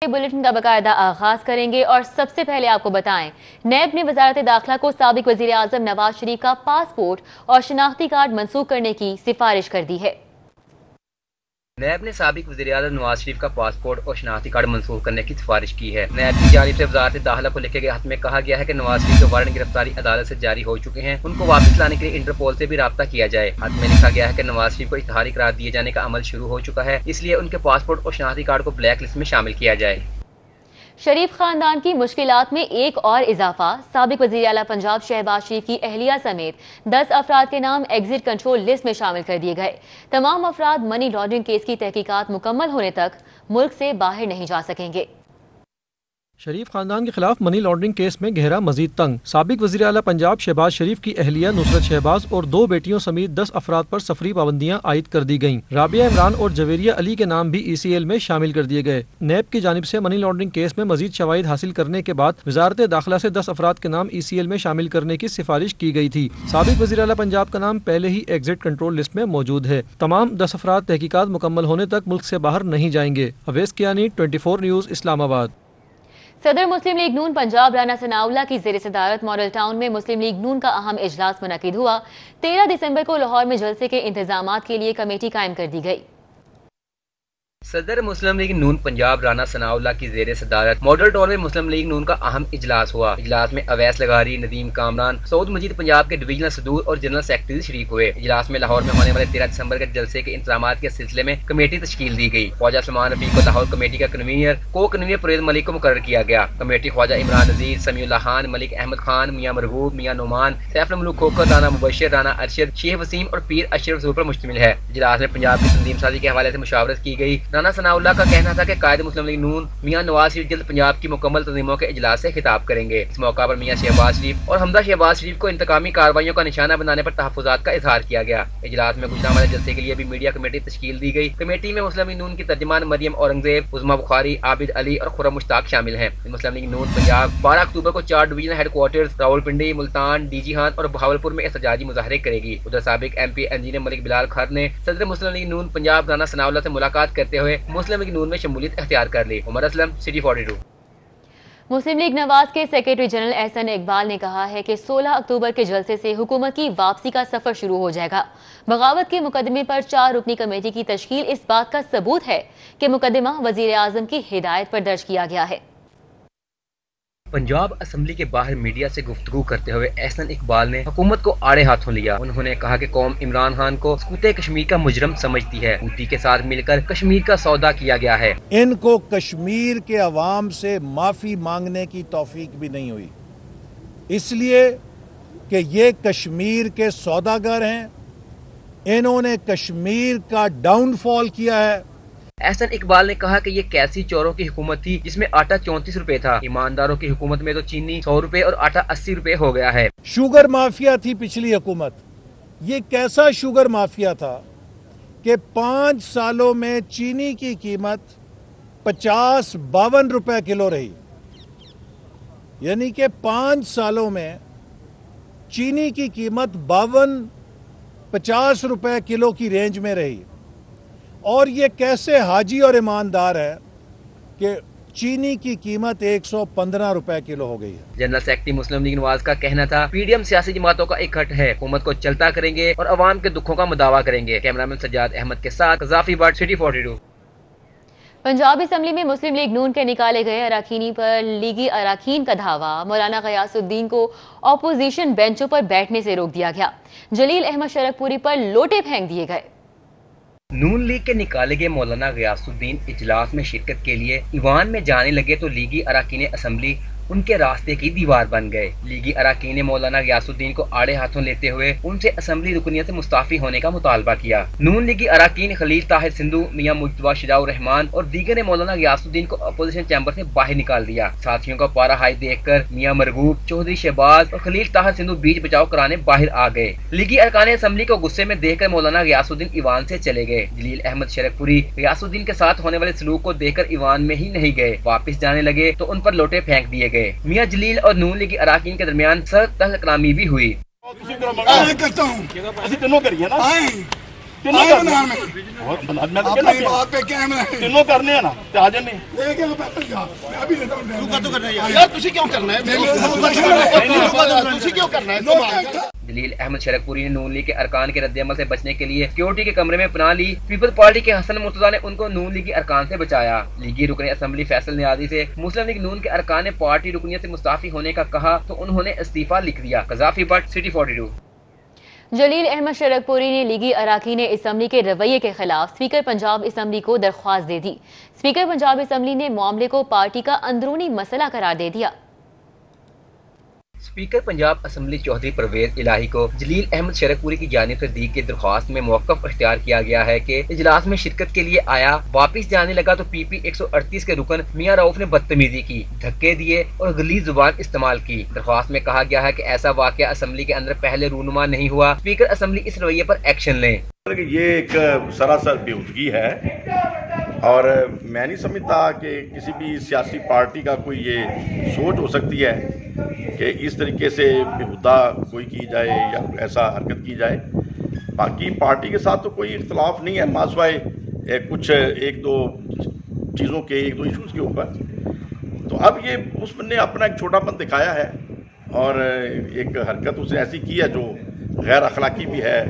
Bulletin का बाकायदा आगाज करेंगे और सबसे पहले आपको बताएं, नैब ने वजारत दाखिला को साबिक वजीर आजम नवाज शरीफ का पासपोर्ट और शनाख्ती कार्ड मंसूख करने की सिफारिश कर दी है। नैब ने साबिक वज़ीर आज़म नवाज शरीफ का पासपोर्ट और शनाख्ती कार्ड मंसूख करने की सिफारिश की है। नैब की जानिब से वजारत दाखिला को लिखे गए खत में कहा गया है कि नवाज शरीफ के वारंट गिरफ्तारी अदालत से जारी हो चुके हैं, उनको वापस लाने के लिए इंटरपोल से भी राब्ता किया जाए। खत में लिखा गया है कि नवाज शरीफ को इश्तिहारी करार दिए जाने का अमल शुरू हो चुका है, इसलिए उनके पासपोर्ट और शनाख्ती कार्ड को ब्लैक लिस्ट में शामिल किया जाए। शरीफ खानदान की मुश्किलात में एक और इजाफा। साबिक वज़ीर आला पंजाब शहबाज शरीफ की अहलिया समेत 10 अफराद के नाम एग्जिट कंट्रोल लिस्ट में शामिल कर दिए गए। तमाम अफराद मनी लॉन्ड्रिंग केस की तहकीकात मुकम्मल होने तक मुल्क से बाहर नहीं जा सकेंगे। शरीफ खानदान के खिलाफ मनी लॉन्ड्रिंग केस में घेरा मजीद तंग। साबिक वज़ीर आला पंजाब शहबाज शरीफ की अहलिया नुसरत शहबाज और 2 बेटियों समेत 10 अफराद पर सफरी पाबंदियां आयद कर दी गईं। राबिया इमरान और जवेरिया अली के नाम भी ECL में शामिल कर दिए गए। नैब की जानिब से मनी लॉन्ड्रिंग केस में मजीद शवाहिद हासिल करने के बाद वजारत दाखिला से 10 अफराद के नाम ECL में शामिल करने की सिफारिश की गई थी। साबिक वज़ीर आला पंजाब का नाम पहले ही एग्जिट कंट्रोल लिस्ट में मौजूद है। तमाम 10 अफराद तहकीकात मुकम्मल होने तक मुल्क से बाहर नहीं जाएंगे। अवैस कियानी, 24 न्यूज़, इस्लामाबाद। सदर मुस्लिम लीग नून पंजाब राना सनाउल्लाह की ज़ेर सदारत मॉडल टाउन में मुस्लिम लीग नून का अहम इजलास मुनक्किद हुआ। 13 दिसंबर को लाहौर में जलसे के इंतजामात के लिए कमेटी कायम कर दी गई। सदर मुस्लिम लीग नून पंजाब राना सनाउल्लाह की ज़ेर सदारत मॉडल टाउन में मुस्लिम लीग नून का अहम इजलास हुआ। इजलास में अवैस लगारी, नदीम कामरान, सऊद मजीद पंजाब के डिवीजनल सदूर और जनरल सेक्रेटरी शरीक हुए। इजलास में लाहौर में होने वाले 13 दिसंबर के जलसे के इंतजामात के सिलसिले में कमेटी तश्कील दी गई। ख्वाजा सलमान रफी को लाहौर कमेटी का कन्वीनर परवेज मलिक को मुकर्रर किया गया। कमेटी ख्वाजा इमरान नजीर, समीउल्लाह खान, मलिक अहमद खान, मियां मरगूब, मियां नोमान, सैफुल मुल्क खोखर, राना मुबशर, राना अरशद, शेख वसीम और पीर अशरफ ज़हूर पर मुश्तमिल है। इजलास में पंजाब की तंजीम साजी के हवाले से मुशावरत की गई। राना सनाउल्लाह का कहना था कि कायद मुस्लिम लीग नून मियां नवाज शरीफ जल्द पंजाब की मुकम्मल तंजीमों के इजलास से खिताब करेंगे। इस मौका पर मियां शहबाज शरीफ और हमजा शहबाज शरीफ को इंतकामी कार्रवाइयों का निशाना बनाने पर तहफ़्फ़ुज़ात का इजहार किया गया। इजलास में गुजरात वाले जलसे के लिए भी मीडिया कमेटी तश्कील दी गई। कमेटी में मुस्लिम लीग नून की तर्जमान मरियम औरंगजेब, उज़मा बुखारी, आबिद अली और खुर्रम मुश्ताक शामिल हैं। मुस्लिम लीग नून पंजाब 12 अक्टूबर को 4 divisional headquarters Rawalpindi, Multan, DG हान और बहावलपुर में एहतजाजी मुजाहरे करेगी। उधर साबिक MP इंजीनियर मलिक बिलाल खर ने सदर मुस्लिम लीग नून पंजाब राना सनाउल्लाह से मुलाकात करते हुए मुस्लिम लीग नून में शमूलियत इख्तियार कर ली। उमर असलम, सिटी 42। मुस्लिम लीग नवाज के सेक्रेटरी जनरल एहसन इकबाल ने कहा है कि 16 अक्टूबर के जलसे से हुकूमत की वापसी का सफर शुरू हो जाएगा। बगावत के मुकदमे पर 4 रुकनी कमेटी की तश्कील इस बात का सबूत है कि मुकदमा वजीर आजम की हिदायत पर दर्ज किया गया है। पंजाब असम्बली के बाहर मीडिया से गुफ्तगू करते हुए एहसन इकबाल ने हुकूमत को आड़े हाथों लिया। उन्होंने कहा कि कौम इमरान खान को सकूते कश्मीर का मुजरम समझती है। हूती के साथ मिलकर कश्मीर का सौदा किया गया है। इनको कश्मीर के अवाम से माफी मांगने की तौफीक भी नहीं हुई, इसलिए कि ये कश्मीर के सौदागर हैं। इन्होंने कश्मीर का डाउनफॉल किया है। एहसन इकबाल ने कहा कि ये कैसी चोरों की हुकूमत थी जिसमें आटा 34 रुपए था। ईमानदारों की हुकूमत में तो चीनी 100 रुपए और आटा 80 रुपए हो गया है। शुगर माफिया थी पिछली हुकूमत। ये कैसा शुगर माफिया था कि 5 सालों में चीनी की कीमत 50-52 रुपए किलो रही। यानी कि 5 सालों में चीनी की कीमत 52-50 रुपए किलो की रेंज में रही। और ये कैसे हाजी और ईमानदार है कि चीनी की कीमत 115 रुपए किलो हो गई है। जनरल सेक्रेटरी मुस्लिम लीग नवाज का कहना था PDM सियासी जमातों का इकट्ठ है, हुकूमत को चलता करेंगे और अवाम के दुखों का मुदावा करेंगे। कैमरामैन सज्जाद अहमद के साथ Gaddafi but, city 42। Punjab assembly में मुस्लिम लीग नून के निकाले गए अराकीनी पर लीगी अराकीन का धावा। मौलाना गयासुद्दीन को अपोजिशन बेंचों पर बैठने से रोक दिया गया। जलील अहमद शरकपुरी पर लोटे फेंक दिए गए। नून लीग के निकाले गए मौलाना गयासुद्दीन इजलास में शिरकत के लिए ईवान में जाने लगे तो लीगी अराकीन असम्बली उनके रास्ते की दीवार बन गए। लीगी अराकीन ने मौलाना गयासुद्दीन को आड़े हाथों लेते हुए उनसे असम्बली रुकनियत से मुस्ताफी होने का मुतालबा किया। नून लीगी अराकीन खलील ताहिर सिंधु, मियां मुज्तबा शिजाउर रहमान और दीगर ने मौलाना गयासुद्दीन को अपोजिशन चैम्बर से बाहर निकाल दिया। साथियों का पारा हाई देखकर मियां मरगूब, चौधरी शहबाज और खलील ताहिर सिंधु बीच बचाव कराने बाहर आ गए। लीगी अरकान असम्बली को गुस्से में देखकर मौलाना गयासुद्दीन ईवान से चले गए। जलील अहमद शरकपुरी गयासुद्दीन के साथ होने वाले सलूक को देखकर ईवान में ही नहीं गए। वापस जाने लगे तो उन पर लोटे फेंक दिए गए। मियां जलील और नून लीग अराकीन के दरमियान सख्त तहलकलामी भी हुई। تینوں کرنے ہیں نا آ جانے جلیل احمد شرک پوری نے نون لیگ کے ارکان کے رد عمل سے بچنے کے لیے سیکورٹی کے کمرے میں پناہ لی. پیپلز پارٹی کے حسن مرتضیٰ نے ان کو نون لیگی ارکان سے بچایا. لیگی رکن اسمبلی فیصل نیازی سے مسلم لیگ نون کے ارکان نے پارٹی رکنیت سے مستعفی ہونے کا کہا تو انہوں نے استعفیٰ لکھ دیا. Gaddafi Butt city 42. جلیل احمد شرک پوری نے لیگی اراکین اسمبلی کے رویے کے خلاف اسپیکر پنجاب اسمبلی کو درخواست دے دی. اسپیکر پنجاب اسمبلی نے معاملے کو پارٹی کا اندرونی مسئلہ قرار دے دیا. اسپیکر پنجاب اسمبلی چودھری پرویز الہی کو جلیل احمد شرک پوری کی جانب سے دی گئی درخواست میں موقف اختیار کیا گیا ہے کہ اجلاس میں شرکت کے لیے آیا, واپس جانے لگا تو پی پی 138 کے رکن میاں رؤف نے بدتمیزی کی, دھکے دیے اور غلیظ زبان استعمال کی. درخواست میں کہا گیا ہے کہ ایسا واقعہ اسمبلی کے اندر پہلے رونما نہیں ہوا. اسپیکر اسمبلی اس رویے پر ایکشن لیں. یہ ایک سراسر بیہودگی ہے اور میں نہیں سمجھتا کہ کسی بھی سیاسی پارٹی کا کوئی یہ سوچ ہو سکتی ہے کہ اس طریقے سے بیہودہ کوئی کی جائے یا ایسا حرکت کی جائے. باقی پارٹی کے ساتھ تو کوئی اختلاف نہیں ہے ماسوائے کچھ ایک دو چیزوں کے, ایک دو ایشوز کے اوپر. تو اب یہ اس نے اپنا ایک چھوٹا پن دکھایا ہے اور ایک حرکت اسے ایسی کی ہے جو غیر اخلاقی بھی ہے,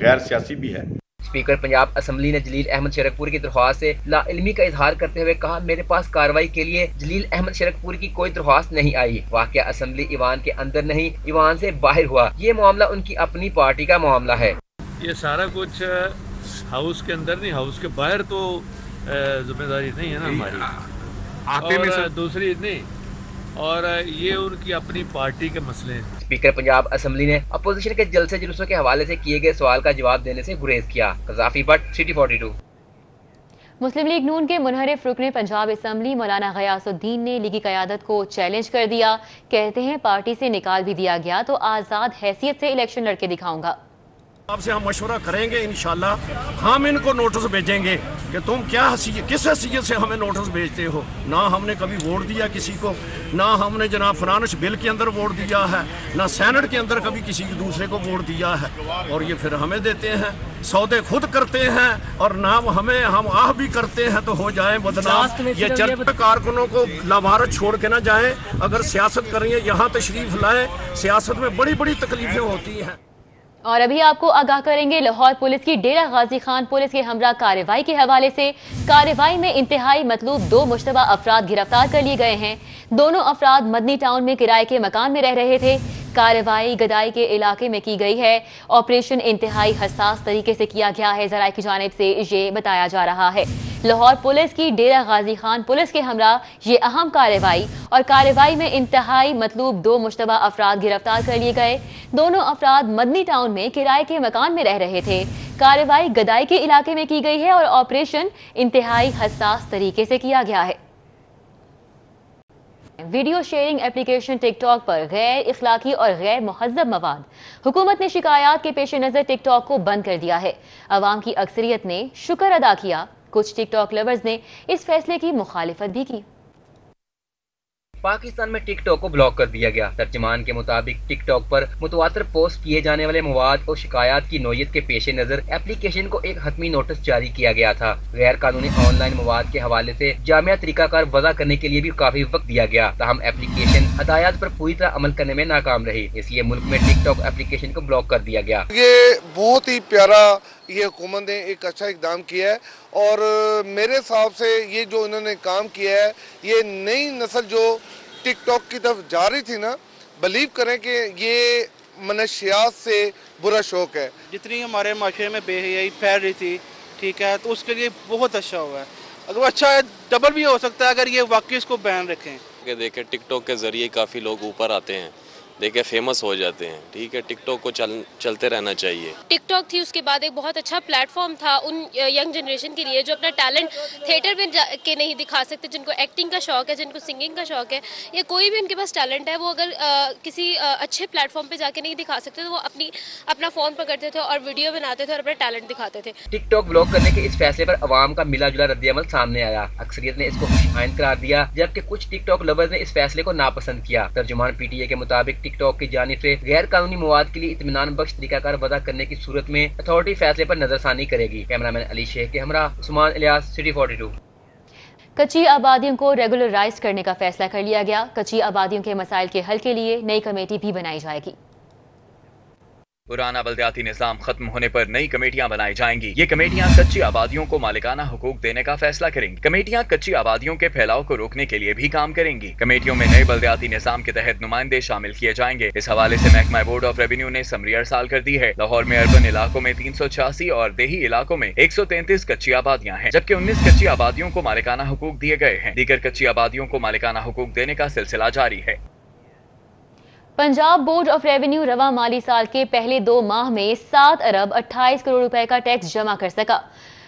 غیر سیاسی بھی ہے. اسپیکر پنجاب اسمبلی نے جلیل احمد شرک پوری کی درخواست سے لا علمی کا اظہار کرتے ہوئے کہا, میرے پاس کارروائی کے لیے جلیل احمد شرک پوری کی کوئی درخواست نہیں آئی. واقعہ اسمبلی ایوان کے اندر نہیں, ایوان سے باہر ہوا. یہ معاملہ ان کی اپنی پارٹی کا معاملہ ہے. یہ سارا کچھ ہاؤس کے اندر نہیں, ہاؤس کے باہر تو ذمہ داری نہیں ہے نا ہماری, اور دوسری نہیں, اور یہ ان کی اپنی پارٹی کے مسئلے ہیں. اسپیکر پنجاب اسمبلی نے اپوزیشن کے جلسے جلوسوں کے حوالے سے کیے گئے سوال کا جواب دینے سے گریز کیا. قذافی بٹ سٹی 42. مسلم لیگ نون کے منحرف رکن پنجاب اسمبلی مولانا غیاث الدین نے لیگی قیادت کو چیلنج کر دیا. کہتے ہیں پارٹی سے نکال بھی دیا گیا تو آزاد حیثیت سے الیکشن لڑ کے دکھاؤں گا. آپ سے ہم مشورہ کریں گے انشاءاللہ. ہم ان کو نوٹس بھیجیں گے کہ تم کیا حیثیت, کس حیثیت سے ہمیں نوٹس بھیجتے ہو. نہ ہم نے کبھی ووٹ دیا کسی کو, نہ ہم نے جناب فرانش بل کے اندر ووٹ دیا ہے, نہ سینٹ کے اندر کبھی کسی دوسرے کو ووٹ دیا ہے. اور یہ پھر ہمیں دیتے ہیں, سودے خود کرتے ہیں اور نام ہمیں, ہم آہ بھی کرتے ہیں تو ہو جائیں بدنام. یہ چرچ کارکنوں کو لوارت چھوڑ کے نہ جائیں. اگر سیاست کریں یہاں تشریف لائیں. سیاست میں بڑی بڑی تکلیفیں ہوتی ہیں. اور ابھی آپ کو آگاہ کریں گے لاہور پولیس کی ڈیرہ غازی خان پولیس کے ہمراہ کارروائی کے حوالے سے. کارروائی میں انتہائی مطلوب 2 مشتبہ افراد گرفتار کر لیے گئے ہیں. دونوں افراد مدنی ٹاؤن میں کرائے کے مکان میں رہ رہے تھے. کارروائی گدائی کے علاقے میں کی گئی ہے. آپریشن انتہائی حساس طریقے سے کیا گیا ہے, ذرائع کی جانب سے یہ بتایا جا رہا ہے. لاہور پولیس کی ڈیرہ غازی خان پولیس کے ہمراہ یہ اہم کارروائی, اور کارروائی میں انتہائی مطلوب 2 مشتبہ افراد گرفتار کر لیے گئے. دونوں افراد مدنی ٹاؤن میں کرائے کے مکان میں رہ رہے تھے. کارروائی گدائی کے علاقے میں کی گئی ہے اور آپریشن انتہائی حساس طریقے سے کیا گیا ہے. ویڈیو شیئرنگ اپلیکیشن ٹک ٹاک پر غیر اخلاقی اور غیر مہذب مواد. حکومت نے شکایات کے پیش نظر ٹک ٹاک کو بند کر دیا ہے. عوام کی اکثریت نے شکر ادا کیا. کچھ ٹک ٹاک لورز نے اس فیصلے کی مخالفت بھی کی. پاکستان میں ٹک ٹاک کو بلاک کر دیا گیا. ترجمان کے مطابق ٹک ٹاک پر متواتر پوسٹ کیے جانے والے مواد اور شکایات کی نوعیت کے پیش نظر ایپلیکیشن کو ایک حتمی نوٹس جاری کیا گیا تھا. غیر قانونی آن لائن مواد کے حوالے سے جامع طریقہ کار وضع کرنے کے لیے بھی کافی وقت دیا گیا. تاہم ایپلیکیشن ہدایات پر پوری طرح عمل کرنے میں ناکام رہی, اس لیے ملک میں ٹک ٹاک ایپلیکیشن کو بلاک کر دیا گیا. یہ بہت ہی پیارا یہ حکومت نے ایک اچھا اقدام کیا ہے, اور میرے حساب سے یہ جو انہوں نے کام کیا ہے, یہ نئی نسل جو ٹک ٹاک کی طرف جا رہی تھی نا, بلیو کریں کہ یہ منشیات سے برا شوق ہے. جتنی ہمارے معاشرے میں بے حیائی پھیل رہی تھی, ٹھیک ہے, تو اس کے لیے بہت اچھا ہوا ہے. اگر اچھا ہے ڈبل بھی ہو سکتا ہے اگر یہ واقعی اس کو بین رکھیں. دیکھیں ٹک ٹاک کے ذریعے کافی لوگ اوپر آتے ہیں, دیکھیں فیمس ہو جاتے ہیں. ٹھیک ہے, ٹک ٹاک کو چلتے رہنا چاہیے. ٹک ٹاک تھی, اس کے بعد ایک بہت اچھا پلیٹ فارم تھا ان ینگ جنریشن کے لیے جو اپنا ٹیلنٹ تھیٹر میں جا کے نہیں دکھا سکتے, جن کو ایکٹنگ کا شوق ہے, جن کو سنگنگ کا شوق ہے, یا کوئی بھی ان کے پاس ٹیلنٹ ہے, وہ اگر کسی اچھے پلیٹ فارم پہ جا کے نہیں دکھا سکتے تو وہ اپنا فون پکڑتے تھے اور ویڈیو بناتے تھے اور اپنا ٹیلنٹ دکھاتے تھے. ٹک ٹاک بلاک کرنے کے اس فیصلے پر عوام کا ملا جلا رد عمل سامنے آیا. اکثریت نے اس کو خوش آئند قرار دیا, جبکہ کچھ ٹک ٹاک لورز نے اس فیصلے کو ناپسند کیا. ترجمان پی ٹی اے کے مطابق ٹک ٹک ٹاک کی جانب سے غیر قانونی مواد کے لیے اطمینان بخش طریقہ کار وضع کرنے کی صورت میں اتھارٹی فیصلے پر نظر ثانی کرے گی۔ کیمرامین علی شیخ کے ہمراہ عثمان الیاس، سٹی 42۔ کچی آبادیوں کو ریگولرائز کرنے کا فیصلہ کر لیا گیا۔ کچی آبادیوں کے مسائل کے حل کے لیے نئی کمیٹی بھی بنائی جائے گی۔ پرانا بلدیاتی نظام ختم ہونے پر نئی کمیٹیاں بنائی جائیں گی۔ یہ کمیٹیاں کچی آبادیوں کو مالکانہ حقوق دینے کا فیصلہ کریں گی۔ کمیٹیاں کچی آبادیوں کے پھیلاؤ کو روکنے کے لیے بھی کام کریں گی۔ کمیٹیوں میں نئے بلدیاتی نظام کے تحت نمائندے شامل کیے جائیں گے۔ اس حوالے سے محکمہ بورڈ آف ریونیو نے سمری ارسال کر دی ہے۔ لاہور میں اربن علاقوں میں 386 اور دیہی علاقوں میں 133 کچی آبادیاں ہیں، جبکہ 19 کچی آبادیوں کو مالکانہ حقوق دیے گئے ہیں۔ دیگر کچی آبادیوں کو مالکانہ حقوق دینے کا سلسلہ جاری ہے۔ پنجاب بورڈ آف ریونیو رواں مالی سال کے پہلے 2 ماہ میں 7 ارب 28 کروڑ روپے کا ٹیکس جمع کر سکا۔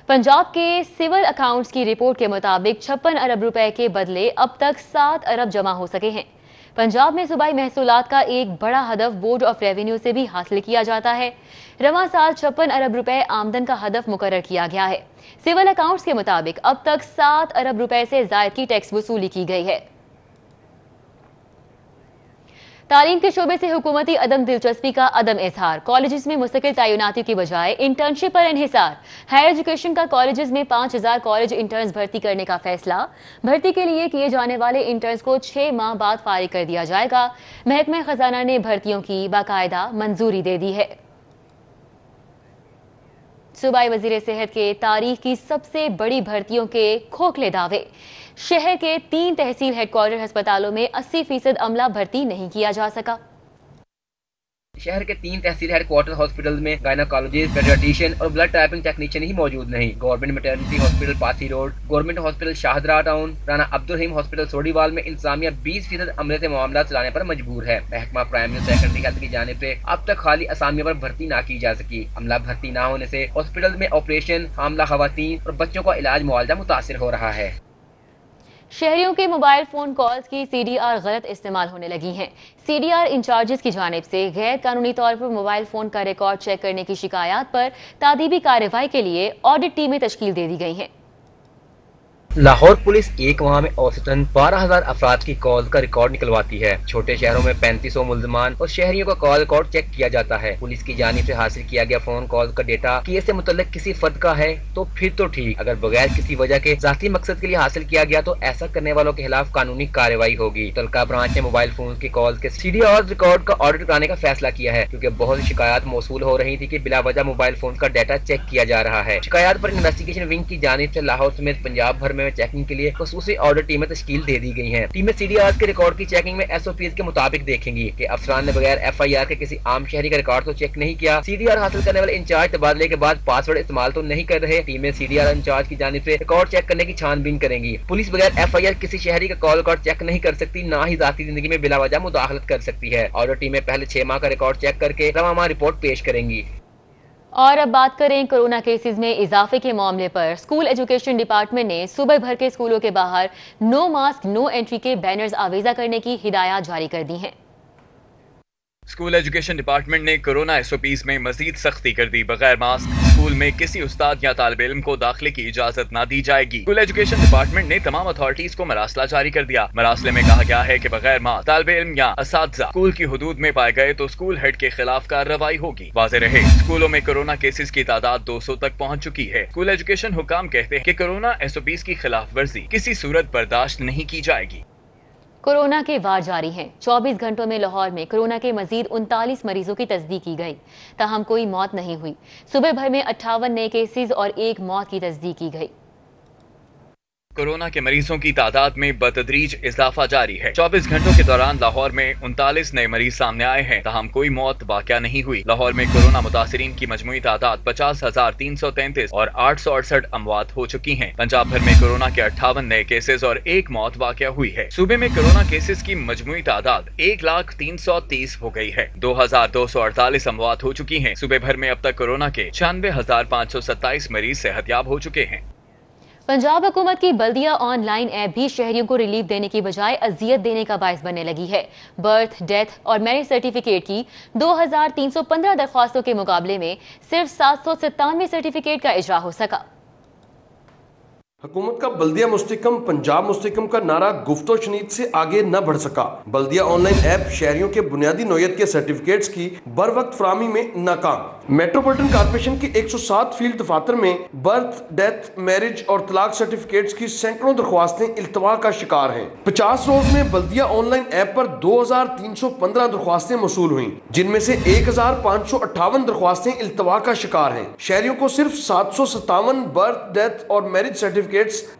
پنجاب کے سول اکاؤنٹس کی رپورٹ کے مطابق 56 ارب روپے کے بدلے اب تک 7 ارب جمع ہو سکے ہیں۔ پنجاب میں صوبائی محصولات کا ایک بڑا ہدف بورڈ آف ریونیو سے بھی حاصل کیا جاتا ہے۔ رواں سال 56 ارب روپے آمدن کا ہدف مقرر کیا گیا ہے۔ سول اکاؤنٹس کے مطابق اب تک 7 ارب روپے سے زائد کی ٹیکس وصولی کی گئی ہے۔ تعلیم کے شعبے سے حکومتی عدم دلچسپی کا عدم اظہار، کالجز میں مستقل تعیناتیوں کی بجائے انٹرنشپ پر انحصار۔ ہائر ایجوکیشن کا کالجز میں 5000 کالج انٹرنز بھرتی کرنے کا فیصلہ۔ بھرتی کے لیے کیے جانے والے انٹرنز کو 6 ماہ بعد فارغ کر دیا جائے گا۔ محکمہ خزانہ نے بھرتیوں کی باقاعدہ منظوری دے دی ہے۔ صوبائی وزیر صحت کے تاریخ کی سب سے بڑی بھرتیوں کے کھوکھلے دعوے۔ شہر کے 3 تحصیل ہیڈ کوارٹر ہسپتالوں میں 80% عملہ بھرتی نہیں کیا جا سکا۔ شہر کے 3 تحصیل ہیڈ کوارٹر ہاسپٹل میں گائناکالوجسٹ، پیڈیاٹریشین اور بلڈ ٹائپنگ ٹیکنیشین ہی موجود نہیں۔ Government maternity hospital Pasi road, government hospital Shahdara town, Rana Abdul Rahim hospital Sodiwal میں انتظامیہ 20% عملے سے معاملات چلانے پر مجبور ہے۔ محکمہ پرائمری اور سیکنڈری ہیلتھ کی جانب سے اب تک خالی اسامیوں پر بھرتی نہ کی جا سکی۔ عملہ بھرتی نہ ہونے سے ہاسپٹل میں آپریشن، حاملہ خواتین اور بچوں کا علاج معالجہ متاثر ہو رہا ہے۔ شہریوں کے موبائل فون کالز کی CDR غلط استعمال ہونے لگی ہیں۔ CDR انچارجز کی جانب سے غیر قانونی طور پر موبائل فون کا ریکارڈ چیک کرنے کی شکایات پر تادیبی کارروائی کے لیے آڈٹ ٹیمیں تشکیل دے دی گئی ہیں۔ لاہور پولیس ایک ماہ میں اوسطاً 12000 افراد کی کال کا ریکارڈ نکلواتی ہے۔ چھوٹے شہروں میں 3500 ملزمان اور شہریوں کا کال ریکارڈ چیک کیا جاتا ہے۔ پولیس کی جانب سے حاصل کیا گیا فون کال کا ڈیٹا کیس سے متعلق کسی فرد کا ہے تو پھر تو ٹھیک، اگر بغیر کسی وجہ کے ذاتی مقصد کے لیے حاصل کیا گیا تو ایسا کرنے والوں کے خلاف قانونی کارروائی ہوگی۔ تلکا برانچ نے موبائل فون کی کال کے CDR ریکارڈ کا آڈٹ کرانے کا فیصلہ کیا ہے، کیونکہ بہت سی شکایات موصول ہو رہی تھی کہ بلا وجہ موبائل فون کا ڈیٹا چیک کیا جا رہا ہے۔ شکایات پر انویسٹیگیشن ونگ کی جانب سے لاہور سمیت پنجاب بھر میں چیکنگ کے لیے خصوصی آڈٹ ٹیمیں تشکیل دے دی گئی ہیں۔ ٹیمیں CDR کے ریکارڈ کی چیکنگ میں SOPs کے مطابق دیکھیں گی کہ افسران نے بغیر FIR کے کسی عام شہری کا ریکارڈ تو چیک نہیں کیا، CDR حاصل کرنے والے انچارج تبادلے کے بعد پاس ورڈ استعمال تو نہیں کر رہے۔ ٹیمیں CDR انچارج کی جانب سے ریکارڈ چیک کرنے کی چھان بین کریں گی۔ پولیس بغیر FIR کسی شہری کا کال ریکارڈ چیک نہیں کر سکتی، نہ ہی ذاتی زندگی میں بلا وجہ مداخلت کر سکتی ہے۔ آڈٹ ٹیمیں پہلے 6 ماہ کا ریکارڈ چیک کر کے رواں ماہ رپورٹ پیش کریں گی۔ اور اب بات کریں کورونا کیسز میں اضافے کے معاملے پر۔ اسکول ایجوکیشن ڈپارٹمنٹ نے صوبہ بھر کے اسکولوں کے باہر نو ماسک نو انٹری کے بینرز آویزہ کرنے کی ہدایات جاری کر دی ہیں۔ اسکول ایجوکیشن ڈپارٹمنٹ نے کورونا SOPs میں مزید سختی کر دی۔ بغیر ماسک اسکول میں کسی استاد یا طالب علم کو داخلے کی اجازت نہ دی جائے گی۔ اسکول ایجوکیشن ڈپارٹمنٹ نے تمام اتھارٹیز کو مراسلہ جاری کر دیا۔ مراسلے میں کہا گیا ہے کہ بغیر ماسک طالب علم یا اساتذہ اسکول کی حدود میں پائے گئے تو اسکول ہیڈ کے خلاف کارروائی ہوگی۔ واضح رہے، اسکولوں میں کورونا کیسز کی تعداد 200 تک پہنچ چکی ہے۔ اسکول ایجوکیشن حکام کہتے ہیں کہ کورونا SOPs کی خلاف ورزی کسی صورت برداشت نہیں کی جائے گی۔ کورونا کے وار جاری ہیں۔ 24 گھنٹوں میں لاہور میں کورونا کے مزید 39 مریضوں کی تصدیق کی گئی، تاہم کوئی موت نہیں ہوئی۔ صوبے بھر میں 58 نئے کیسز اور 1 موت کی تصدیق کی گئی۔ کورونا کے مریضوں کی تعداد میں بتدریج اضافہ جاری ہے۔ 24 گھنٹوں کے دوران لاہور میں 39 نئے مریض سامنے آئے ہیں، تاہم کوئی موت واقع نہیں ہوئی۔ لاہور میں کورونا متاثرین کی مجموعی تعداد 50,333 اور 868 اموات ہو چکی ہیں۔ پنجاب بھر میں کورونا کے 58 نئے کیسز اور 1 موت واقع ہوئی ہے۔ صوبے میں کورونا کیسز کی مجموعی تعداد 1,330 ہو گئی ہے۔ 2,248 اموات ہو چکی ہیں۔ صوبے بھر میں اب تک کورونا کے 96,527 مریض صحتیاب ہو چکے ہیں۔ پنجاب حکومت کی بلدیہ آن لائن ایپ بھی شہریوں کو ریلیف دینے کی بجائے اذیت دینے کا باعث بننے لگی ہے۔ برتھ، ڈیتھ اور میرج سرٹیفکیٹ کی 2315 درخواستوں کے مقابلے میں صرف 797 سرٹیفکیٹ کا اجرا ہو سکا۔ हुकूमत का बल्दिया मुस्तकम पंजाब मुस्तकम का नारा गुफ्तो शनीद से आगे न बढ़ सका। बल्दिया ऑनलाइन ऐप शहरियों के बुनियादी नौयत के सर्टिफिकेट्स की बर वक्त फराहमी में नाकाम। मेट्रोपॉलिटन कॉर्पोरेशन के 107 फील्ड दफातर में बर्थ, डेथ, मैरिज और तलाक सर्टिफिकेट्स की सैकड़ों दरख्वास्तें इल्तवा का शिकार हैं। 50 रोज में बल्दिया ऑनलाइन ऐप पर 2315 दरख्वास्तें मौसूल हुई, जिनमें से 1558 दरख्वास्तें इल्तवा का शिकार हैं। शहरियों को सिर्फ 757 बर्थ, डेथ और मैरिज सर्टिफिकेट्स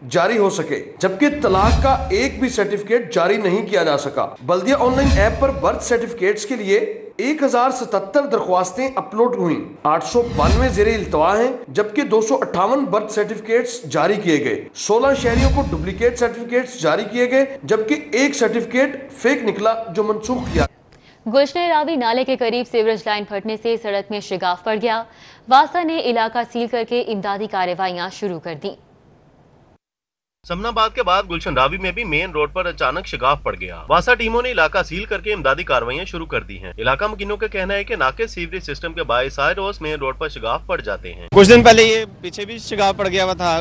जारी हो सके, जबकि तलाक का एक भी सर्टिफिकेट जारी नहीं किया जा सका। बल्दिया ऑनलाइन ऐप पर बर्थ सर्टिफिकेट्स के लिए 1077 दरख्वास्तें अपलोड हुई, 892 ज़ेरे इल्तवा हैं, जबकि 258 बर्थ सर्टिफिकेट्स जारी किए गए। 16 शहरियों को डुप्लीकेट सर्टिफिकेट्स जारी किए गए, जबकि एक सर्टिफिकेट फेक निकला जो मनसूख किया। गुलशन रावी नाले के करीब सीवरेज लाइन फटने से सड़क में शिगाफ पड़ गया। वासा ने इलाका सील करके इमदादी कार्रवाइयां शुरू कर दी। समनाबाद के बाद गुलशन रावी में भी मेन रोड पर अचानक शिगाफ पड़ गया। वासा टीमों ने इलाका सील करके इमदादी कार्रवाइयां शुरू कर दी हैं। इलाका मुकीनों का कहना है कि नाके सीवरेज सिस्टम के बायस आए रोज मेन रोड पर शिगाफ पड़ जाते हैं। कुछ दिन पहले ये पीछे भी शिगाफ पड़ गया हुआ था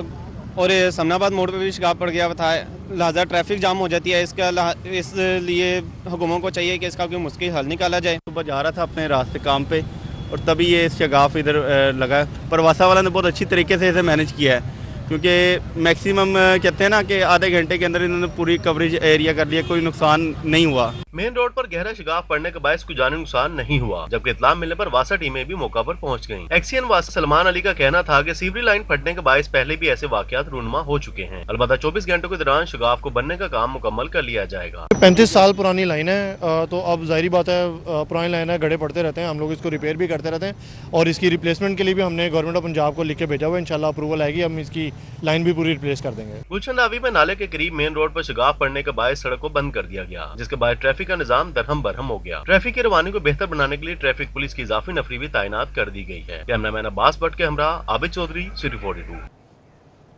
और समनाबाद मोड़ पे भी शिगाफ पड़ गया हुआ था, लिहाजा ट्रैफिक जाम हो जाती है। इसलिए हुकूमों को चाहिए कि इसका कोई मुश्किल हल निकाला जाए। सुबह जा रहा था अपने रास्ते काम पे और तभी ये शिगाफ इधर लगा, पर वासा वाला ने बहुत अच्छी तरीके से इसे मैनेज किया है, क्योंकि मैक्सिमम कहते हैं ना कि आधे घंटे के अंदर इन्होंने पूरी कवरेज एरिया कर लिया, कोई नुकसान नहीं हुआ। मेन रोड पर गहरा शिगाफ पड़ने के बायस कोई जानी नुकसान नहीं हुआ, जबकि इत्तला मिलने पर वासा टीमें भी मौका पर पहुंच गईं। एक्सीएन वासा सलमान अली का कहना था कि सीवरेज लाइन फटने के बायस पहले भी ऐसे वाकयात रूनुमा हो चुके हैं। अलबत्ता 24 घंटों के दौरान शिगाफ को बनने का काम मुकम्मल कर लिया जाएगा। 35 साल पुरानी लाइन है, तो अब जाहिर बात है पुरानी लाइन है, गड्ढे पड़ते रहते हैं, हम लोग इसको रिपेयर भी करते रहते हैं और इसकी रिप्लेसमेंट के लिए भी हमने गवर्नमेंट ऑफ पंजाब को लिख के भेजा हुआ है। इंशाल्लाह अप्रूवल आएगी, हम इसकी लाइन भी पूरी रिप्लेस कर देंगे। गुलशन रावी में नाले के करीब मेन रोड पर शिगाफ पड़ने के बायस सड़क को बंद कर दिया गया, जिसके बाद ट्रैफिक का निजाम दरहम बरहम हो गया। ट्रैफिक की रवानी को बेहतर बनाने के लिए ट्रैफिक पुलिस की इजाफी नफरी भी तैनात कर दी गई है। कैमरामैन अब्बास भट्ट के हमरा Abid Chaudhry, city 42।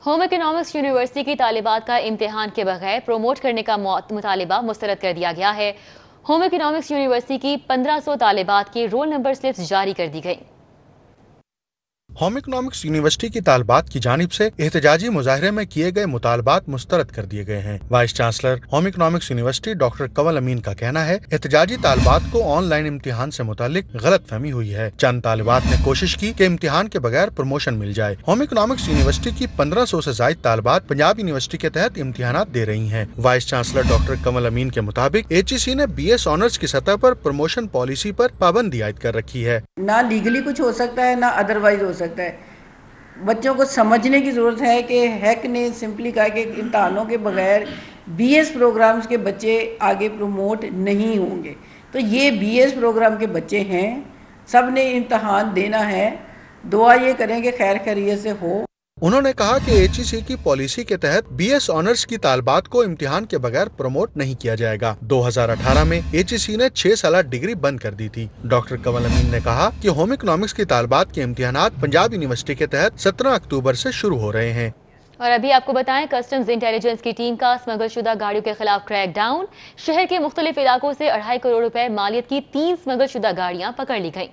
Home economics university की तालिबात का इम्तिहान के बगैर प्रोमोट करने का मुतालिबा मुस्तरद कर दिया गया है। होम इकोनॉमिक्स यूनिवर्सिटी की 1500 तालिबात की रोल नंबर स्लिप्स जारी कर दी गई। होम इकोनॉमिक्स यूनिवर्सिटी की तालबात की जानिब से एहतजाजी मुजाहरे में किए गए मुतालबात मुस्तरद कर दिए गए हैं। Vice chancellor home economics university doctor Kanwal Amin का कहना है, एहतजाजी तालबात को ऑनलाइन इम्तिहान से मुतालिक गलत फहमी हुई है। चंद तालिबात ने कोशिश की कि इम्तिहान के बगैर प्रमोशन मिल जाए। होम इकोनॉमिक्स यूनिवर्सिटी की 1500 से ज्यादा तालिबात पंजाब यूनिवर्सिटी के तहत इम्तिहान दे रही है। वाइस चांसलर डॉक्टर कंवल अमीन के मुताबिक HEC ने BS ऑनर्स की सतह पर प्रमोशन पॉलिसी पर पाबंदी आयद कर रखी है। ना लीगली कुछ हो सकता है, ना अदरवाइज हो सकता है। बच्चों को समझने की ज़रूरत है कि हैक ने सिंपली कहा कि इम्तहानों के बगैर BS प्रोग्राम्स के बच्चे आगे प्रमोट नहीं होंगे। तो ये BS प्रोग्राम के बच्चे हैं, सब ने इम्तहान देना है, दुआ ये करें कि खैर खैरियत से हो। उन्होंने कहा कि HEC की पॉलिसी के तहत BS ऑनर्स की तालबात को इम्तिहान के बगैर प्रमोट नहीं किया जाएगा। 2018 में HEC ने 6 साल डिग्री बंद कर दी थी। डॉक्टर कंवल अमीन ने कहा कि होम इकोनॉमिक्स की तालबात के इम्तिहानात पंजाब यूनिवर्सिटी के तहत 17 अक्टूबर से शुरू हो रहे हैं। और अभी आपको बताएं, कस्टम्स इंटेलिजेंस की टीम का स्मगलशुदा गाड़ियों के खिलाफ क्रैक डाउन। शहर के मुख्तलिफ इलाकों से 2.5 करोड़ रुपए मालियत की 3 स्मगलशुदा गाड़ियां पकड़ ली गयी।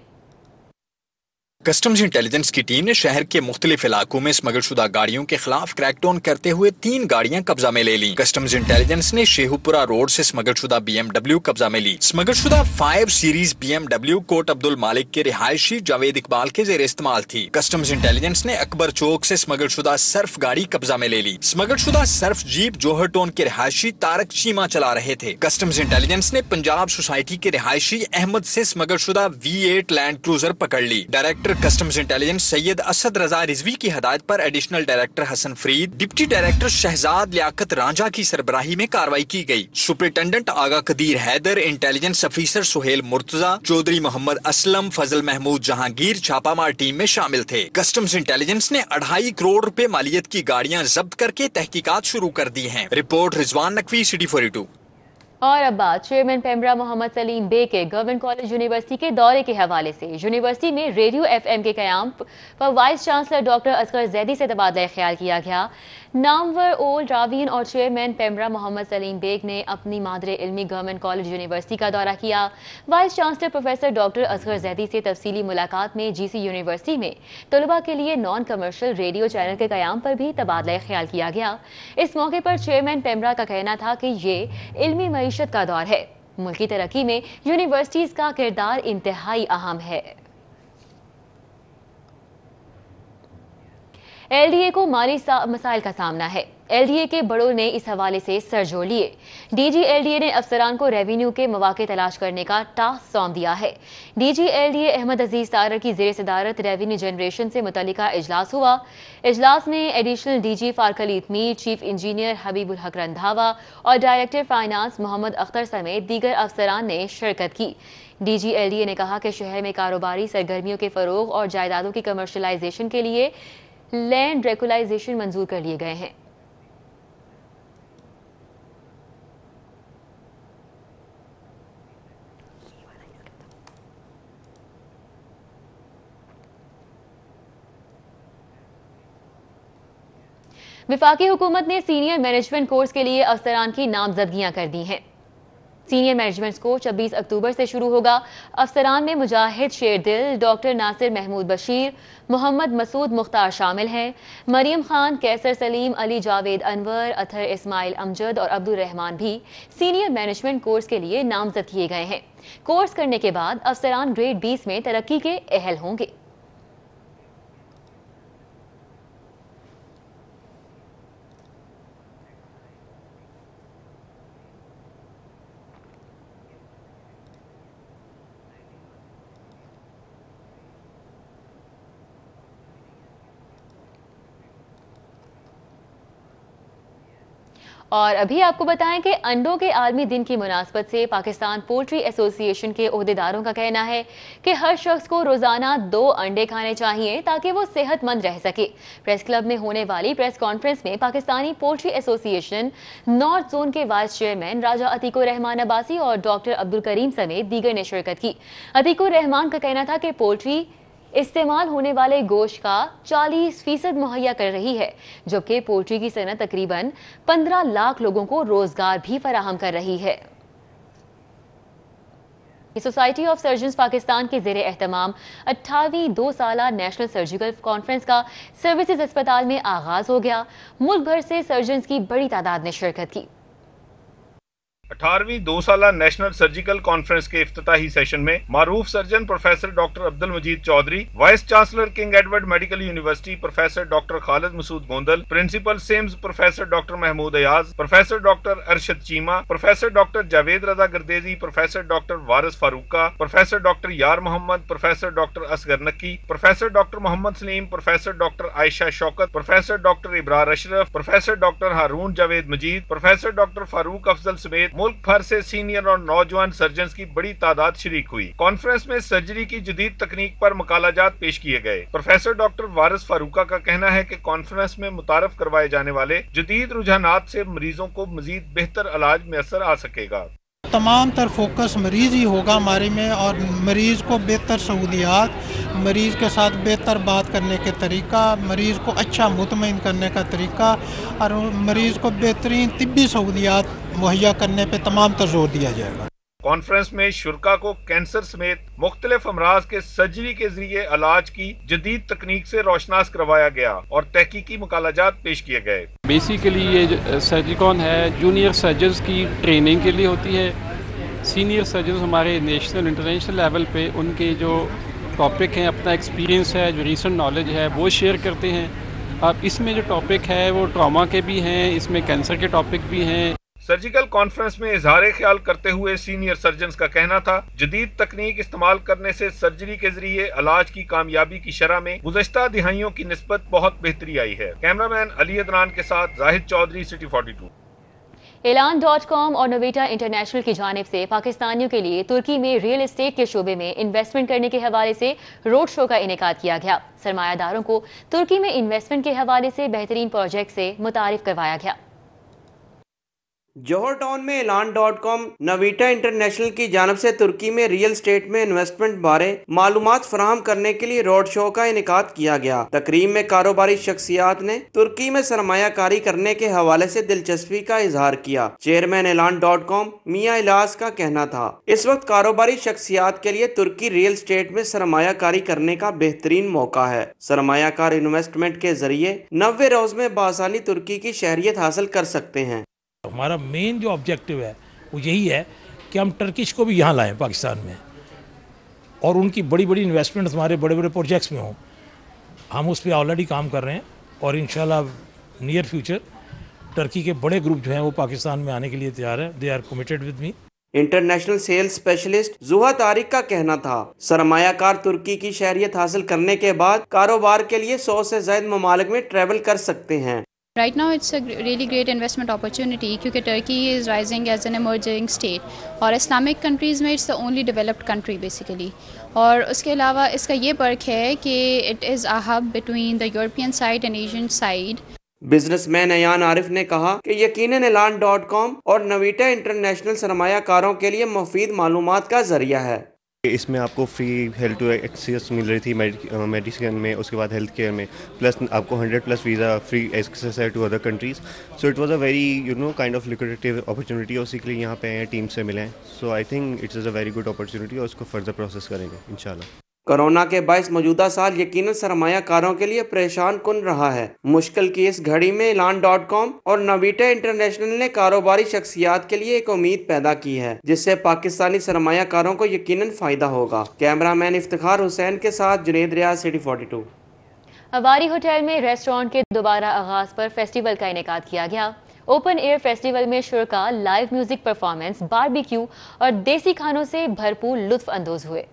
कस्टम्स इंटेलिजेंस की टीम ने शहर के मुख्तलिफ इलाकों में स्मगलशुदा गाड़ियों के खिलाफ क्रैकडाउन करते हुए 3 गाड़ियां कब्जा में ले ली। कस्टम्स इंटेलिजेंस ने शेहुपुरा रोड से स्मगलशुदा BMW कब्जा में ली। स्मगलशुदा 5 सीरीज BMW कोट अब्दुल मालिक के रिहायशी जावेद इकबाल के जेर इस्तेमाल थी। कस्टम्स इंटेलिजेंस ने अकबर चौक से स्मगलशुदा सर्फ गाड़ी कब्जा में ले ली। स्मगलशुदा सर्फ जीप जोहर टोन के रिहायशी तारक चीमा चला रहे थे। कस्टम्स इंटेलिजेंस ने पंजाब सोसाइटी के रिहायशी अहमद से स्मगलशुदा V8 लैंड क्रूजर पकड़ ली। Director customs intelligence Syed Asad Raza Rizvi की हदायत पर additional director Hasan Farid, deputy director Shahzad Liaquat Ranjha की सरबराही में कार्रवाई की गई। Superintendent Agha Qadir Haider, intelligence officer Suhail Murtaza, Chaudhry Mohammad Aslam, Fazal Mahmood Jahangir छापामार टीम में शामिल थे। कस्टम्स इंटेलिजेंस ने 2.5 करोड़ रुपए मालियत की गाड़ियां जब्त करके तहकीकात शुरू कर दी हैं। Report Rizwan Naqvi, city 42। और अब बात चेयरमैन पेमरा मोहम्मद सलीम बेग के गवर्नमेंट कॉलेज यूनिवर्सिटी के दौरे के हवाले से। यूनिवर्सिटी में रेडियो FM के क़याम पर vice chancellor doctor Asghar Zaidi से तबादला ख्याल किया गया। नामवर ओल्ड रावीन और चेयरमैन पेमरा मोहम्मद सलीम बेग ने अपनी मादरे इल्मी गवर्नमेंट कॉलेज यूनिवर्सिटी का दौरा किया। Vice chancellor professor doctor Asghar Zaidi से तफसीली मुलाकात में GC यूनिवर्सिटी में तलबा के लिए नॉन कमर्शियल रेडियो चैनल के क़याम पर भी तबादला ख्याल किया गया। इस मौके पर चेयरमैन पेमरा का कहना था कि ये इल्मी मईशत का दौर है, मुल्की तरक्की में यूनिवर्सिटीज का किरदार इंतहाई अहम है। LDA को माली मसाइल का सामना है। LDA के बड़ों ने इस हवाले से सर जोड़ लिए। DG LDA ने अफसरान को रेवेन्यू के मौके तलाश करने का टास्क सौंप दिया है। DG LDA अहमद अजीज तारर की ज़ेर सदारत रेवेन्यू जनरेशन से मुतल्लिका इजलास हुआ। इजलास में एडिशनल DG फारखलीत मीर, चीफ इंजीनियर हबीबुल हक रंधावा और डायरेक्टर फाइनेंस मोहम्मद अख्तर समेत दीगर अफसरान ने शिरकत की। DG LDA ने कहा कि शहर में कारोबारी सरगर्मियों के फरोग और जायदादों की कमर्शलाइजेशन के लिए लैंड रेगुलाइजेशन मंजूर कर लिए गए हैं। वफाकी हुकूमत ने सीनियर मैनेजमेंट कोर्स के लिए अफसरान की नामजदगियां कर दी हैं। सीनियर मैनेजमेंट कोर्स 26 अक्टूबर से शुरू होगा। अफसरान में मुजाहिद शेरदिल, डॉक्टर नासिर महमूद बशीर, मोहम्मद मसूद मुख्तार शामिल हैं। मरियम खान, कैसर सलीम, अली जावेद अनवर, अथर इस्माइल अमजद और अब्दुल रहमान भी सीनियर मैनेजमेंट कोर्स के लिए नामजद किए गए हैं। कोर्स करने के बाद अफसरान ग्रेड 20 में तरक्की के अहल होंगे। और अभी आपको बताएं कि अंडों के आलमी दिन की मुनासबत से पाकिस्तान पोल्ट्री एसोसिएशन के ओहदेदारों का कहना है कि हर शख्स को रोजाना 2 अंडे खाने चाहिए ताकि वो सेहतमंद रह सके। प्रेस क्लब में होने वाली प्रेस कॉन्फ्रेंस में Pakistani poultry association north zone के वाइस चेयरमैन राजा अतीकुर रहमान अब्बासी और डॉक्टर अब्दुल करीम समेत दीगर ने शिरकत की। अतीकुर रहमान का कहना था कि पोल्ट्री इस्तेमाल होने वाले गोश्त का 40% मुहैया कर रही है, जबकि पोल्ट्री की सनत तकरीबन 15 लाख लोगों को रोजगार भी फराहम कर रही है। सोसाइटी ऑफ सर्जन्स पाकिस्तान के ज़ेरे एहतमाम 28वीं 2 साला नेशनल सर्जिकल कॉन्फ्रेंस का सर्विसेज अस्पताल में आगाज हो गया। मुल्क भर से सर्जन्स की बड़ी तादाद ने शिरकत की। 18वीं 2 साला नेशनल सर्जिकल कॉन्फ्रेंस के इफ्तिताही सेशन में मारूफ surgeon professor doctor Abdul Majeed Chaudhry, vice chancellor King Edward medical university professor doctor Khalid Masood Gondal, principal SIMS professor doctor Mahmood Ayaz, professor doctor Arshad Cheema, professor doctor Javed Raza Gardezi, professor doctor Waris Farooqa, professor doctor Yar Mohammad, professor doctor Asghar Naqi, professor doctor Mohammad Saleem, professor doctor Ayesha Shaukat, professor doctor Ibrar Ashraf, professor doctor Haroon Javed Majeed, professor doctor Farooq Afzal समेत मुल्क भर से senior और नौजवान surgeons की बड़ी तादाद शरीक हुई। कॉन्फ्रेंस में सर्जरी की जदीद तकनीक पर मकालाजात पेश किए गए। प्रोफेसर डॉक्टर वारिस फारूका का कहना है कि कॉन्फ्रेंस में मुतारफ करवाए जाने वाले जदीद रुझानात से मरीजों को मजीद बेहतर इलाज मैसर आ सकेगा। तमाम तर फोकस मरीज ही होगा हमारे में, और मरीज को बेहतर सहूलियात, मरीज के साथ बेहतर बात करने के तरीका, मरीज को अच्छा मुतमईन करने का तरीका और मरीज को बेहतरीन तिब्बी सहूलियात मुहैया करने पे तमाम तर जोर दिया जाएगा। कॉन्फ्रेंस में शुरका को कैंसर समेत मुख्तलिफ अमराज के सर्जरी के जरिए इलाज की जदीद तकनीक से रोशनास करवाया गया और तहकीकी मुकालाजात पेश किए गए। बेसिकली ये सर्जिकॉन है जूनियर सर्जन्स की ट्रेनिंग के लिए होती है। सीनियर सर्जन्स हमारे नेशनल इंटरनेशनल लेवल पे उनके जो टॉपिक हैं, अपना एक्सपीरियंस है, जो रीसेंट नॉलेज है वो शेयर करते हैं। अब इसमें जो टॉपिक है वो ट्रॉमा के भी हैं, इसमें कैंसर के टॉपिक भी हैं। सर्जिकल कॉन्फ्रेंस में इजहार ख्याल करते हुए सीनियर सर्जन्स का कहना था, जदीद तकनीक इस्तेमाल करने से सर्जरी के जरिए इलाज की कामयाबी की शरह में गुज़श्ता दिहाइयों की निस्बत बहुत बेहतरी आई है। कैमरामैन अली अदनान के साथ जाहिद चौधरी, सिटी 42। Elan.com और नोवेटा इंटरनेशनल की जानिब से पाकिस्तानियों के लिए तुर्की में रियल एस्टेट के शोबे में इन्वेस्टमेंट करने के हवाले से रोड शो का इनेकाद किया गया। सरमायादारों को तुर्की में इन्वेस्टमेंट के हवाले से बेहतरीन प्रोजेक्ट से मुतारिफ करवाया गया। जौहर टाउन में elan.com नवीटा इंटरनेशनल की जानब से तुर्की में रियल एस्टेट में इन्वेस्टमेंट बारे मालूमात फराहम करने के लिए रोड शो का इनेकाद किया गया। तकरीब में कारोबारी शख्सियात ने तुर्की में सरमायाकारी करने के हवाले से दिलचस्पी का इजहार किया। चेयरमैन elan.com मियां इलास का कहना था, इस वक्त कारोबारी शख्सियात के लिए तुर्की रियल एस्टेट में सरमायाकारी करने का बेहतरीन मौका है। सरमायाकार इन्वेस्टमेंट के जरिए 90 रोज में बासानी तुर्की की शहरियत हासिल कर सकते हैं। हमारा मेन जो ऑब्जेक्टिव है वो यही है कि हम टर्किश को भी यहाँ लाएं पाकिस्तान में, और उनकी बड़ी बड़ी इन्वेस्टमेंट हमारे बड़े बड़े प्रोजेक्ट्स में हों। हम उस पर ऑलरेडी काम कर रहे हैं और इंशाल्लाह नियर फ्यूचर टर्की के बड़े ग्रुप जो हैं वो पाकिस्तान में आने के लिए तैयार हैं। They are committed with me. International sales specialist Zuha Tariq का कहना था, सरमायाकार तुर्की की शहरियत हासिल करने के बाद कारोबार के लिए 100 से ज्यादा ममालिक में ट्रैवल कर सकते हैं। Right now it's a really great investment opportunity क्योंकि Turkey is rising as an emerging state और Islamic countries में it's the only developed country basically। और उसके अलावा इसका ये पर्क है कि it is a hub between the European side and Asian side। Businessman Ayan Arif ने कहा कि यकीनन elan.com और नवीटा इंटरनेशनल सरमायाकारों के लिए मुफीद मालूमात का जरिया है। इसमें आपको फ्री हेल्थ टू एक्सेस मिल रही थी मेडिसिन में, उसके बाद हेल्थ केयर में, प्लस आपको 100+ वीज़ा फ्री एक्सेस है to other countries. So it was a very kind of liquidative opportunity, उसी के लिए यहाँ पे आए, टीम से मिले हैं। So I think it's a very good opportunity और उसको फर्दर प्रोसेस करेंगे इंशाल्लाह। कोरोना के बायस मौजूदा साल यकीनन सरमायाकारों के लिए परेशान कुन रहा है। मुश्किल की इस घड़ी में elan.com और नवीटा इंटरनेशनल ने कारोबारी शख्सियात के लिए एक उम्मीद पैदा की है, जिससे पाकिस्तानी सरमायाकारों को यकीनन फायदा होगा। कैमरामैन इफ्तिखार हुसैन के साथ जुनेद रियाज, सिटी 42। अवारी होटल में रेस्टोरेंट के दोबारा आगाज पर फेस्टिवल का इनेकाद किया गया। ओपन एयर फेस्टिवल में शुरका लाइव म्यूजिक परफॉर्मेंस, बारबेक्यू और देसी खानों से भरपूर लुत्फ अंदोज हुए।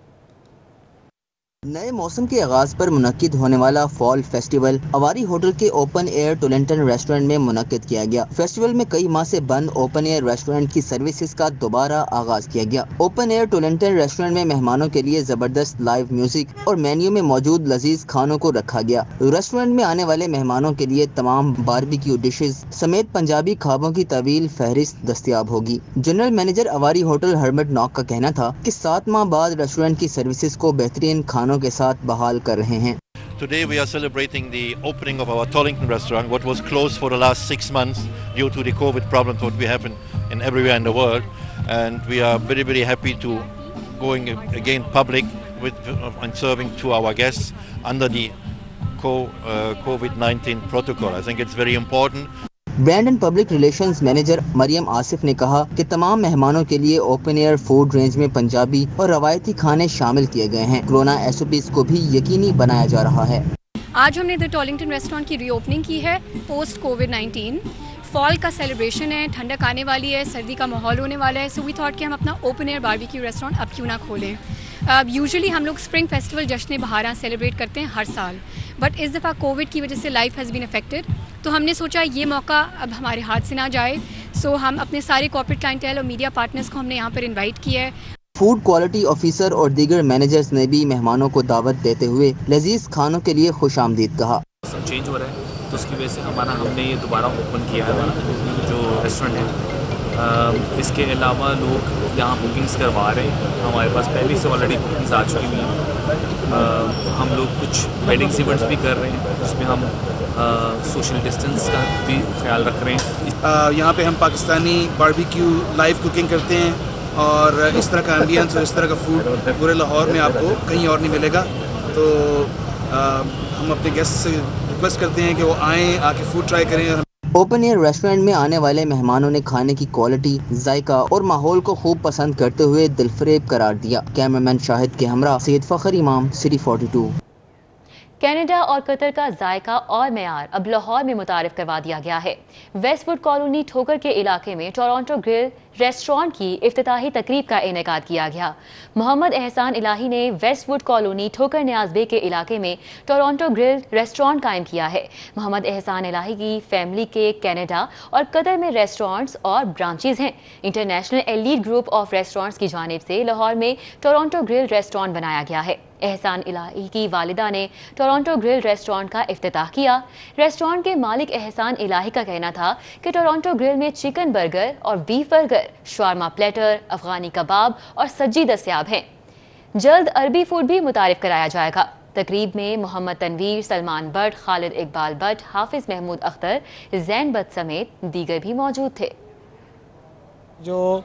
नए मौसम के आगाज पर मुनक्किद होने वाला फॉल फेस्टिवल अवारी होटल के ओपन एयर टोलेंटन रेस्टोरेंट में मुनक्किद किया गया। फेस्टिवल में कई माह से बंद ओपन एयर रेस्टोरेंट की सर्विसेज का दोबारा आगाज किया गया। ओपन एयर टोलेंटन रेस्टोरेंट में मेहमानों के लिए जबरदस्त लाइव म्यूजिक और मेन्यू में मौजूद लजीज खानों को रखा गया। रेस्टोरेंट में आने वाले मेहमानों के लिए तमाम बारबेक्यू डिशेज समेत पंजाबी खाबों की तवील फहरिस्त दस्तयाब होगी। जनरल मैनेजर अवारी होटल हरमट नॉक का कहना था कि 7 माह बाद रेस्टोरेंट की सर्विसेज को बेहतरीन खानों के साथ बहाल कर रहे हैं। Today we are celebrating the opening of our Tollington restaurant, what was closed for the last 6 months due to the COVID problems what we have in everywhere in the world, and we are very, very happy to going again public with and serving to our guests under the COVID-19 protocol. I think it's very important. Brand and public relations manager Maryam Asif ने कहा कि तमाम मेहमानों के लिए open air food range में पंजाबी और रवायती खाने शामिल किए गए हैं। कोरोना SOPs को भी यकीनी बनाया जा रहा है। आज हमने द टोलिंगटन रेस्टोरेंट की रीओपनिंग की है पोस्ट कोविड-19। फॉल का सेलिब्रेशन है, ठंडक आने वाली है, सर्दी का माहौल होने वाला है, सो वी थॉट कि हम अपना ओपन एयर बारबेक्यू रेस्टोरेंट अब क्यों ना खोलें। यूजुअली हम लोग स्प्रिंग फेस्टिवल जश्न बहारा सेलिब्रेट करते हैं हर साल, बट इस दफ़ा कोविड की वजह से लाइफ हैज़ बीन अफेक्टेड, तो हमने सोचा ये मौका अब हमारे हाथ से ना जाए। सो हम अपने सारे कॉर्पोरेट क्लाइंटेल और मीडिया पार्टनर्स को हमने यहाँ पर इन्वाइट किया है। फूड क्वालिटी ऑफिसर और दीगर मैनेजर्स ने भी मेहमानों को दावत देते हुए लजीज खानों के लिए खुशामदीद कहा। चेंज हो रहा है तो उसकी वजह से हमने ये दोबारा ओपन किया है हमारा जो रेस्टोरेंट है। इसके अलावा लोग यहाँ बुकिंग्स करवा रहे हैं, हमारे पास पहले से ऑलरेडी बुकिंग्स आ चुकी हुई हैं। हम लोग कुछ वेडिंग्स इवेंट्स भी कर रहे हैं जिसमें हम सोशल डिस्टेंस का भी ख्याल रख रहे हैं। यहाँ पे हम पाकिस्तानी बारबेक्यू लाइव कुकिंग करते हैं और इस तरह का एम्बियंस और इस तरह का फूड पूरे लाहौर में आपको कहीं और नहीं मिलेगा। तो हम अपने गेस्ट से रिक्वेस्ट करते हैं कि वो आएँ, आके फूड ट्राई करें। ओपन एयर रेस्टोरेंट में आने वाले मेहमानों ने खाने की क्वालिटी, जायका और माहौल को खूब पसंद करते हुए दिलफरेब करार दिया। कैमरामैन शाहिद के हमरा सैयद फखर इमाम, सिटी 42। कनाडा और कतर का जायका और मेयार अब लाहौर में मुतारिफ करवा दिया गया है। वेस्टवुड कॉलोनी ठोकर के इलाके में टोरंटो ग्रिल रेस्टोरेंट की इफ्तिताही तकरीब का इनेकाद किया गया। मोहम्मद एहसान इलाही ने वेस्टवुड कॉलोनी ठोकर न्याज बे के इलाके में टोरंटो ग्रिल रेस्टोरेंट कायम किया है। मोहम्मद एहसान इलाही की फैमिली के कनाडा और कतर में रेस्टोरेंट्स और ब्रांचेज हैं। International elite group of restaurants की जानिब से लाहौर में टोरंटो ग्रिल रेस्टोरेंट बनाया गया है। एहसान इलाही की वालिदा ने टोरंटो ग्रिल रेस्टोरेंट का इफ्तिताह किया। रेस्टोरेंट के मालिक एहसान इलाही का कहना था कि टोरंटो ग्रिल में चिकन बर्गर और बीफ बर्गर, शवारमा प्लेटर, अफगानी कबाब और सज्जी दस्तयाब हैं। जल्द अरबी फूड भी मुतारिफ कराया जाएगा। तकरीब में मोहम्मद तनवीर, सलमान बट, खालिद इकबाल बट, हाफिज महमूद अख्तर, जैन बट समेत दीगर भी मौजूद थे। जो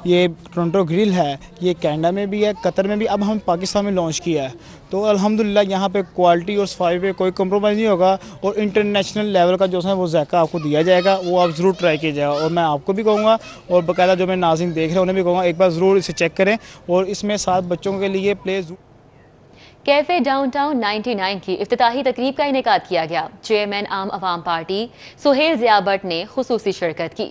ये टोरंटो ग्रिल है ये कनाडा में भी है, कतर में भी, अब हम पाकिस्तान में लॉन्च किया है। तो अल्हम्दुलिल्लाह यहाँ पे क्वालिटी और सफाई पे कोई कंप्रोमाइज़ नहीं होगा और इंटरनेशनल लेवल का जो है वो जायका आपको दिया जाएगा, वो आप ज़रूर ट्राई कीजिएगा। और मैं आपको भी कहूँगा और बाकायदा जो मैं नाज़रीन देख रहे हैं उन्हें भी कहूँगा एक बार ज़रूर इसे चेक करें। और इसमें 7 बच्चों के लिए प्ले कैफे डाउनटाउन 99 की इफ्तिताही तकरीब का इनेकाद किया गया। चेयरमैन आम अवाम पार्टी सुहेल ज़िया भट्ट ने खुसूसी शिरकत की।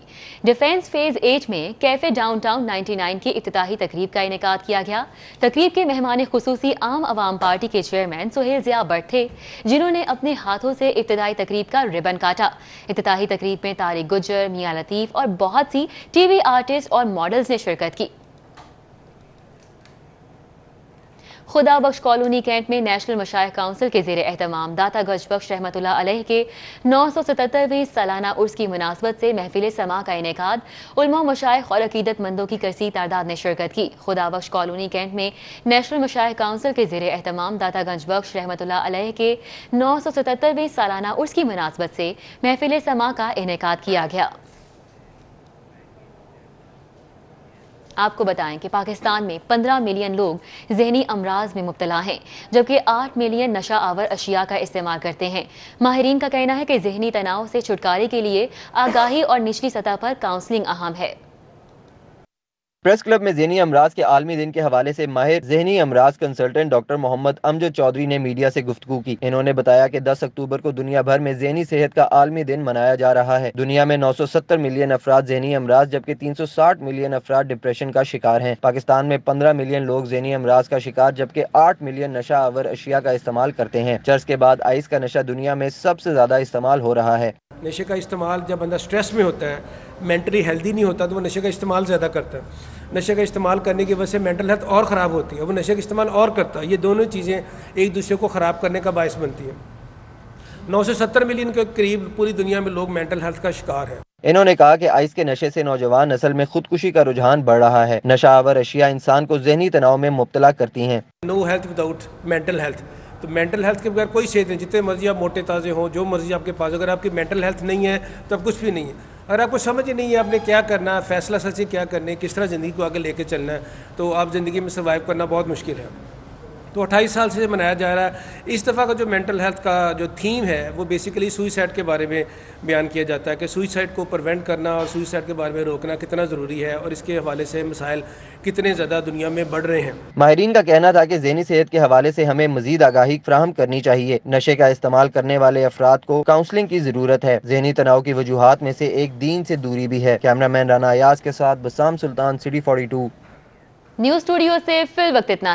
डिफेंस फेज 8 में कैफे डाउनटाउन 99 की इफ्तिताही तकरीब का इनेकाद किया गया। तकरीब के मेहमान खुसूसी आम अवाम पार्टी के चेयरमैन सुहेल ज़िया भट्ट थे, जिन्होंने अपने हाथों से इब्तिदाई तकरीब का रिबन काटा। इफ्तिताही तकरीब में तारिक गुज्जर, मियां लतीफ़ और बहुत सी टीवी आर्टिस्ट और मॉडल्स ने शिरकत की। खुदा बख्श कॉलोनी कैंट में नेशनल मशाइख काउंसिल के ज़ेरे एहतमाम दाता गज बख्श रहमतुल्लाह अलैह के 977वीं सालाना उर्स की मुनासबत से महफिल समा का इनेकाद उलमा मशाइख और अकीदतमंदों की कसीर तादाद ने शिरकत की। खुदा बख्श कॉलोनी कैंट में नेशनल मशाइख काउंसिल के ज़ेरे एहतमाम दाता गंज बख्श रहमतुल्लाह अलैह के 977वीं सालाना उर्स की मुनासबत से महफिल समा का इनेकाद किया गया। आपको बताएं कि पाकिस्तान में 15 मिलियन लोग ज़हनी अमराज में मुब्तला हैं, जबकि 8 मिलियन नशा आवर अशिया का इस्तेमाल करते हैं। माहिरीन का कहना है कि ज़हनी तनाव से छुटकारे के लिए आगाही और निचली सतह पर काउंसलिंग अहम है। प्रेस क्लब में ज़हनी अमराज के आलमी दिन के हवाले से माहिर ज़हनी अमराज कंसल्टेंट डॉक्टर मोहम्मद अमजद चौधरी ने मीडिया से गुफ्तगू की। इन्होंने बताया कि 10 अक्टूबर को दुनिया भर में ज़हनी सेहत का आलमी दिन मनाया जा रहा है। दुनिया में 970 मिलियन अफराद ज़हनी अमराज जबकि 360 मिलियन अफराद डिप्रेशन का शिकार हैं। पाकिस्तान में 15 मिलियन लोग ज़हनी अमराज का शिकार जबकि 8 मिलियन नशा आवर अशिया का इस्तेमाल करते हैं। चर्च के बाद आइस का नशा दुनिया में सबसे ज्यादा इस्तेमाल हो रहा है। नशे का इस्तेमाल जब बंदा स्ट्रेस में होता है, मेंटली हेल्दी नहीं होता, तो वो नशे का इस्तेमाल ज़्यादा करता है। नशे का इस्तेमाल करने की वजह से मेंटल हेल्थ और ख़राब होती है, वो नशे का इस्तेमाल और करता है। ये दोनों चीज़ें एक दूसरे को ख़राब करने का बायस बनती हैं। 970 मिलियन के करीब पूरी दुनिया में लोग मेंटल हेल्थ का शिकार हैं। इन्होंने कहा कि आइस के नशे से नौजवान नस्ल में खुदकुशी का रुझान बढ़ रहा है। नशा आवर अशिया इंसान को ज़हनी तनाव में मुब्तला करती हैं। No health without mental health, तो मेंटल हेल्थ के बगैर कोई सेहत नहीं। जितने मर्जी आप मोटे ताज़े हों, जो मर्जी आपके पास, अगर आपकी मेंटल हेल्थ नहीं है तो अब कुछ भी नहीं है। अगर आपको समझ ही नहीं है आपने क्या करना है, फैसला सच्ची क्या करना है, किस तरह ज़िंदगी को आगे लेके चलना है, तो आप ज़िंदगी में सर्वाइव करना बहुत मुश्किल है। तो 28 साल से मनाया जा रहा है। इस दफ़ा का जो मेंटल हेल्थ का जो थीम है वो बेसिकली सुइसाइड के बारे में बयान किया जाता है कि सुइसाइड को प्रिवेंट करना और सुइसाइड के बारे में रोकना कितना ज़रूरी है और इसके हवाले से मसाइल कितने ज़्यादा दुनिया में बढ़ रहे हैं। माहिरीन का कहना था कि ज़हनी सेहत के हवाले से हमें मजीद आगाही फराहम करनी चाहिए। नशे का इस्तेमाल करने वाले अफराद को काउंसलिंग की ज़रूरत है। ज़हनी तनाव की वजूहात में से एक दीन से दूरी भी है। कैमरामैन राना अयाज के साथ बसाम सुल्तान, सिटी 42 न्यूज़ स्टूडियो से फिल वक्त इतना।